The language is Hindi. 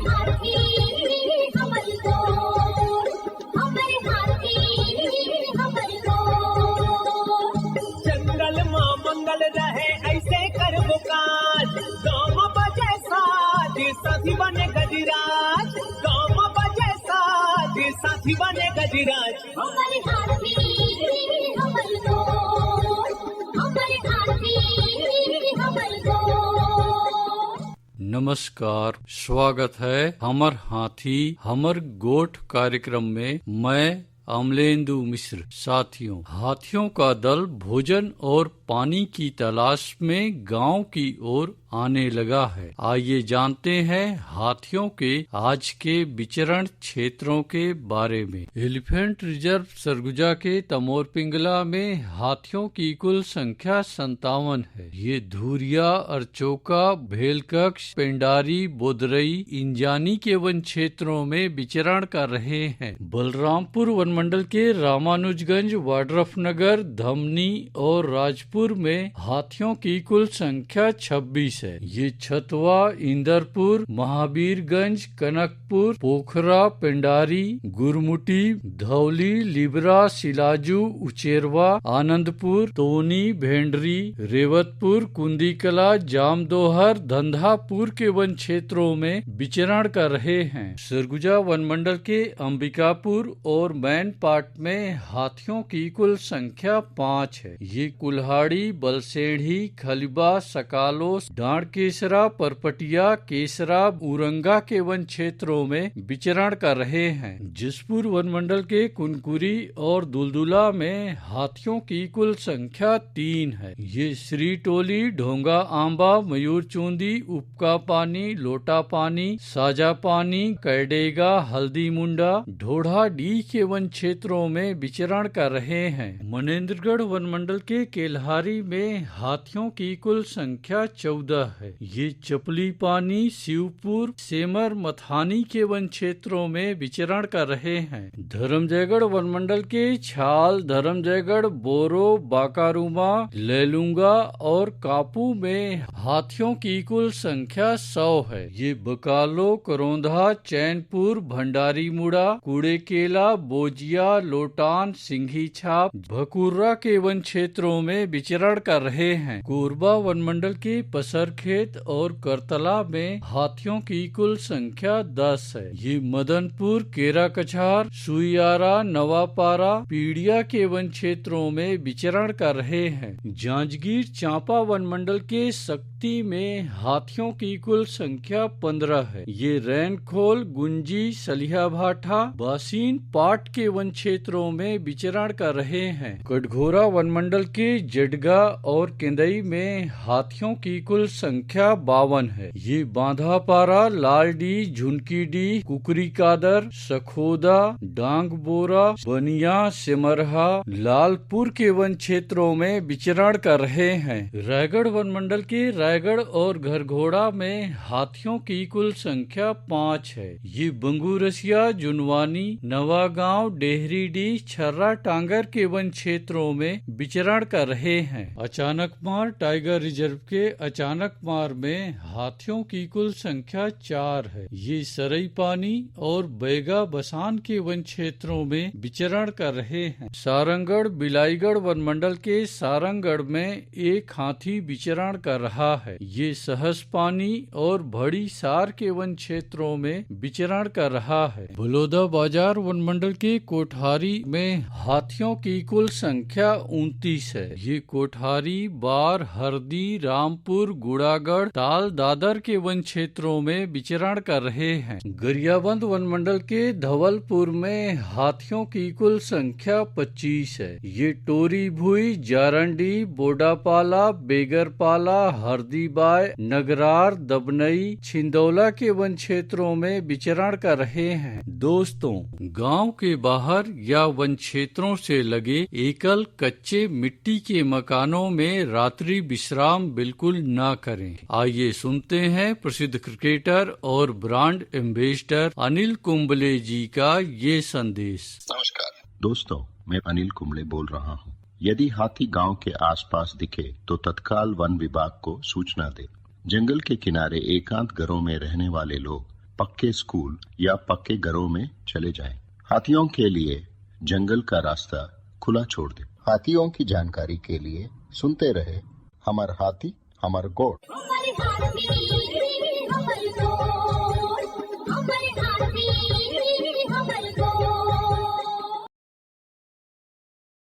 हाथी हमर गोर, हमर हाथी हमर गोर। जंगल मां मंगल रहे ऐसे करबो काज, गाँव बजे साज साथी बने गजराज, गाँव बजे साज साथी बने गजराज। हमर हाथी हमर गोर, हमर हाथी हमर गोर। नमस्कार, स्वागत है हमर हाथी हमर गोठ कार्यक्रम में। मैं अमलेंदु मिश्र। साथियों, हाथियों का दल भोजन और पानी की तलाश में गांव की ओर आने लगा है। आइए जानते हैं हाथियों के आज के विचरण क्षेत्रों के बारे में। एलिफेंट रिजर्व सरगुजा के तमोर पिंगला में हाथियों की कुल संख्या 57 है। ये धुरिया, अरचोका, भेलकक्ष, पेंडारी, बोदरई, इंजानी के वन क्षेत्रों में विचरण कर रहे हैं। बलरामपुर वन मंडल के रामानुजगंज, वाड्रफनगर, धमनी और राजपुर में हाथियों की कुल संख्या 26 है। ये छतवा, इंदरपुर, महावीरगंज, कनकपुर, पोखरा, पेंडारी, गुरमुटी, धौली, लिबरा, सिलाजू, उचेरवा, आनंदपुर, तोनी, भेंडरी, रेवतपुर, कुंदीकला, जामदोहर, धंधापुर के वन क्षेत्रों में विचरण कर रहे हैं। सरगुजा वन मंडल के अंबिकापुर और मैन पार्ट में हाथियों की कुल संख्या 5 है। ये कुल्हाड़ी, बलसेढ़ी, खलिबा, सकालोस, डांडकेसरा, परपटिया, केसरा, उरंगा के वन क्षेत्रों में विचरण कर रहे हैं। जिसपुर वन मंडल के कुनकुरी और दुलदुला में हाथियों की कुल संख्या 3 है। ये श्री टोली, ढोंगा आंबा, मयूर चूंदी, उपका पानी, लोटा पानी, साजा पानी, कैडेगा, हल्दी मुंडा, ढोढ़ा डी के वन क्षेत्रों में विचरण कर रहे हैं। मनेन्द्रगढ़ वन मंडल के केल्हारी में हाथियों की कुल संख्या 14 है। ये चपली पानी, शिवपुर, सेमर, मथानी के वन क्षेत्रों में विचरण कर रहे हैं। धर्मजयगढ़ वन मंडल के छाल, धर्मजयगढ़, बोरो, बाकारूमा, लेलुंगा और कापू में हाथियों की कुल संख्या 100 है। ये बकालो, करौंधा, चैनपुर, भंडारी मुड़ा, कुड़ेकेला, बोजिया, लोटान, सिंघी छाप, भकुर्रा के वन क्षेत्रों में विचरण कर रहे हैं। कोरबा वन मंडल के पसरखेत और करतला में हाथियों की कुल संख्या 10 है। ये मदनपुर, केरा कछार, सुइयारा, नवापारा, पीड़िया के वन क्षेत्रों में विचरण कर रहे हैं। जांजगीर चांपा वन मंडल के सक्ती में हाथियों की कुल संख्या 15 है। ये रैनखोल, गुंजी, सलिया भाठा, बासीन, पाट के वन क्षेत्रों में विचरण कर रहे हैं। कटघोरा वन मंडल के जडगा और केंदई में हाथियों की कुल संख्या 52 है। ये बांधापारा, लालडी, झुनकीडी, कुकरी कादर, सखोदा, डांग बोरा, बनिया, सिमरहा, लालपुर के वन क्षेत्रों में विचरण कर रहे हैं। रायगढ़ वन मंडल के रायगढ़ और घरघोड़ा में हाथियों की कुल संख्या 5 है। ये बंगूरसिया, जुनवानी, नवागांव, डेहरीडी, छर्रा टांगर के वन क्षेत्रों में विचरण कर रहे हैं। अचानकमार टाइगर रिजर्व के अचानकमार में हाथियों की कुल संख्या 4 है। ये सरई पानी और बैगा बसान के वन क्षेत्रों में विचरण कर रहे हैं। सारंगगढ़, बिलाईगढ़ वन मंडल के सारंगगढ़ में एक हाथी विचरण कर रहा है। ये सहस पानी और भड़ी सार के वन क्षेत्रों में विचरण कर रहा है। बलौदा बाजार वन मंडल के कोठारी में हाथियों की कुल संख्या 29 है। ये कोठारी, बार, हरदी, रामपुर, गुड़ागढ़, ताल, दादर के वन क्षेत्रों में विचरण कर रहे हैं। गरियाबंद वन मंडल के धवलपुर में हाथियों की कुल संख्या 25 है। ये टोरी भुई, जारंडी, बोडापाला, बेगरपाला, हरदीबाई, नगरार, दबनई, छिंदौला के वन क्षेत्रों में विचरण कर रहे हैं। दोस्तों, गांव के बाहर या वन क्षेत्रों से लगे एकल कच्चे मिट्टी के मकानों में रात्रि विश्राम बिल्कुल ना करें। आइए सुनते हैं प्रसिद्ध क्रिकेटर और ब्रांड एम्बेसडर अनिल कुंबले जी का ये संदेश। नमस्कार दोस्तों, मैं अनिल कुंबले बोल रहा हूँ। यदि हाथी गांव के आसपास दिखे तो तत्काल वन विभाग को सूचना दे। जंगल के किनारे एकांत घरों में रहने वाले लोग पक्के स्कूल या पक्के घरों में चले जाएं। हाथियों के लिए जंगल का रास्ता खुला छोड़ दें। हाथियों की जानकारी के लिए सुनते रहे हमर हाथी हमर गोठ। हमारे हाथी